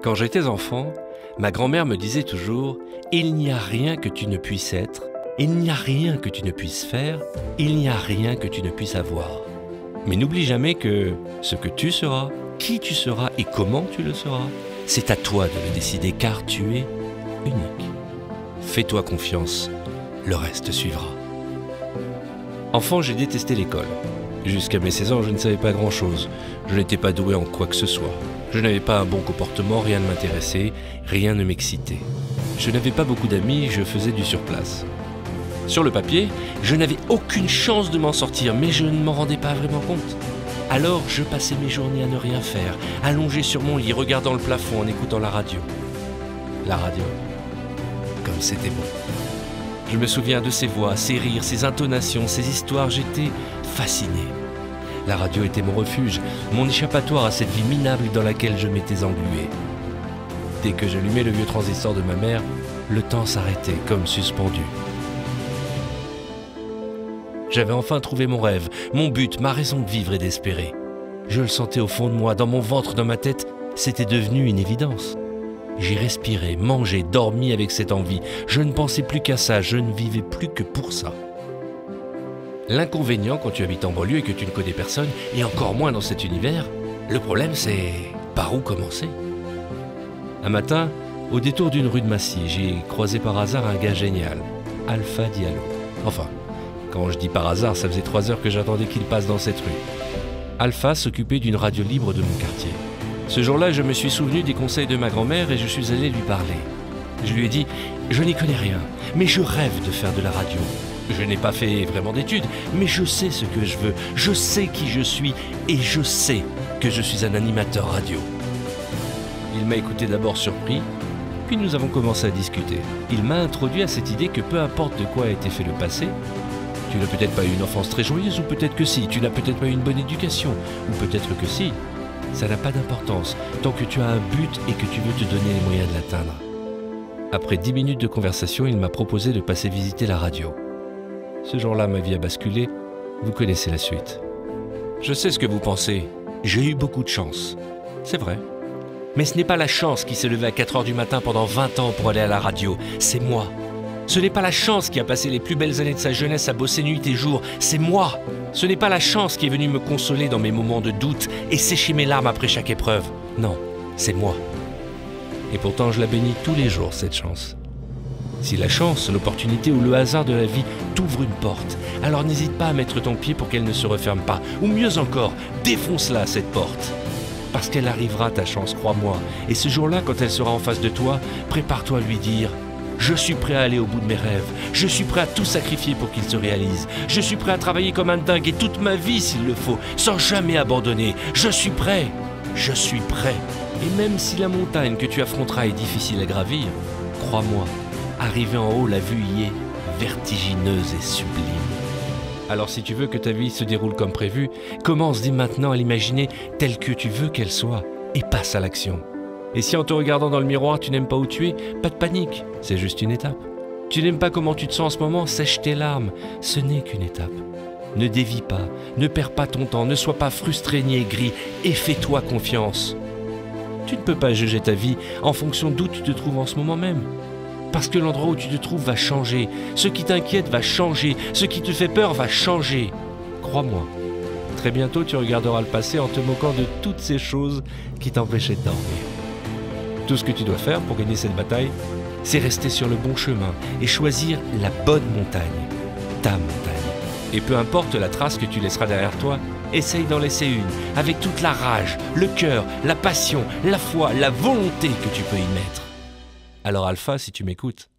Quand j'étais enfant, ma grand-mère me disait toujours « Il n'y a rien que tu ne puisses être, il n'y a rien que tu ne puisses faire, il n'y a rien que tu ne puisses avoir. » Mais n'oublie jamais que ce que tu seras, qui tu seras et comment tu le seras, c'est à toi de le décider car tu es unique. Fais-toi confiance, le reste suivra. Enfant, j'ai détesté l'école. Jusqu'à mes 16 ans, je ne savais pas grand-chose. Je n'étais pas doué en quoi que ce soit. Je n'avais pas un bon comportement, rien ne m'intéressait, rien ne m'excitait. Je n'avais pas beaucoup d'amis, je faisais du surplace. Sur le papier, je n'avais aucune chance de m'en sortir, mais je ne m'en rendais pas vraiment compte. Alors, je passais mes journées à ne rien faire, allongé sur mon lit, regardant le plafond en écoutant la radio. La radio, comme c'était beau. Je me souviens de ses voix, ses rires, ses intonations, ses histoires, j'étais fasciné. La radio était mon refuge, mon échappatoire à cette vie minable dans laquelle je m'étais englué. Dès que j'allumais le vieux transistor de ma mère, le temps s'arrêtait comme suspendu. J'avais enfin trouvé mon rêve, mon but, ma raison de vivre et d'espérer. Je le sentais au fond de moi, dans mon ventre, dans ma tête, c'était devenu une évidence. J'ai respiré, mangé, dormi avec cette envie. Je ne pensais plus qu'à ça, je ne vivais plus que pour ça. L'inconvénient quand tu habites en banlieue et que tu ne connais personne, et encore moins dans cet univers, le problème c'est par où commencer. Un matin, au détour d'une rue de Massy, j'ai croisé par hasard un gars génial, Alpha Diallo. Enfin, quand je dis par hasard, ça faisait 3 heures que j'attendais qu'il passe dans cette rue. Alpha s'occupait d'une radio libre de mon quartier. Ce jour-là, je me suis souvenu des conseils de ma grand-mère et je suis allé lui parler. Je lui ai dit « Je n'y connais rien, mais je rêve de faire de la radio. Je n'ai pas fait vraiment d'études, mais je sais ce que je veux, je sais qui je suis et je sais que je suis un animateur radio. » Il m'a écouté d'abord surpris, puis nous avons commencé à discuter. Il m'a introduit à cette idée que peu importe de quoi a été fait le passé, tu n'as peut-être pas eu une enfance très joyeuse, ou peut-être que si, tu n'as peut-être pas eu une bonne éducation, ou peut-être que si. Ça n'a pas d'importance, tant que tu as un but et que tu veux te donner les moyens de l'atteindre. Après 10 minutes de conversation, il m'a proposé de passer visiter la radio. Ce jour-là, ma vie a basculé, vous connaissez la suite. Je sais ce que vous pensez, j'ai eu beaucoup de chance. C'est vrai. Mais ce n'est pas la chance qui s'est levée à 4 heures du matin pendant 20 ans pour aller à la radio, c'est moi. Ce n'est pas la chance qui a passé les plus belles années de sa jeunesse à bosser nuit et jour, c'est moi. Ce n'est pas la chance qui est venue me consoler dans mes moments de doute et sécher mes larmes après chaque épreuve. Non, c'est moi. Et pourtant, je la bénis tous les jours, cette chance. Si la chance, l'opportunité ou le hasard de la vie t'ouvre une porte, alors n'hésite pas à mettre ton pied pour qu'elle ne se referme pas. Ou mieux encore, défonce-la, cette porte. Parce qu'elle arrivera, ta chance, crois-moi. Et ce jour-là, quand elle sera en face de toi, prépare-toi à lui dire « Je suis prêt à aller au bout de mes rêves. Je suis prêt à tout sacrifier pour qu'ils se réalisent. Je suis prêt à travailler comme un dingue et toute ma vie s'il le faut, sans jamais abandonner. Je suis prêt. Je suis prêt. » Et même si la montagne que tu affronteras est difficile à gravir, crois-moi, arriver en haut, la vue y est vertigineuse et sublime. Alors si tu veux que ta vie se déroule comme prévu, commence dès maintenant à l'imaginer telle que tu veux qu'elle soit et passe à l'action. Et si en te regardant dans le miroir, tu n'aimes pas où tu es, pas de panique, c'est juste une étape. Tu n'aimes pas comment tu te sens en ce moment, sèche tes larmes, ce n'est qu'une étape. Ne dévie pas, ne perds pas ton temps, ne sois pas frustré ni aigri et fais-toi confiance. Tu ne peux pas juger ta vie en fonction d'où tu te trouves en ce moment même. Parce que l'endroit où tu te trouves va changer, ce qui t'inquiète va changer, ce qui te fait peur va changer. Crois-moi, très bientôt tu regarderas le passé en te moquant de toutes ces choses qui t'empêchaient de dormir. Tout ce que tu dois faire pour gagner cette bataille, c'est rester sur le bon chemin et choisir la bonne montagne, ta montagne. Et peu importe la trace que tu laisseras derrière toi, essaye d'en laisser une, avec toute la rage, le cœur, la passion, la foi, la volonté que tu peux y mettre. Alors Alpha, si tu m'écoutes,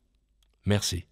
merci.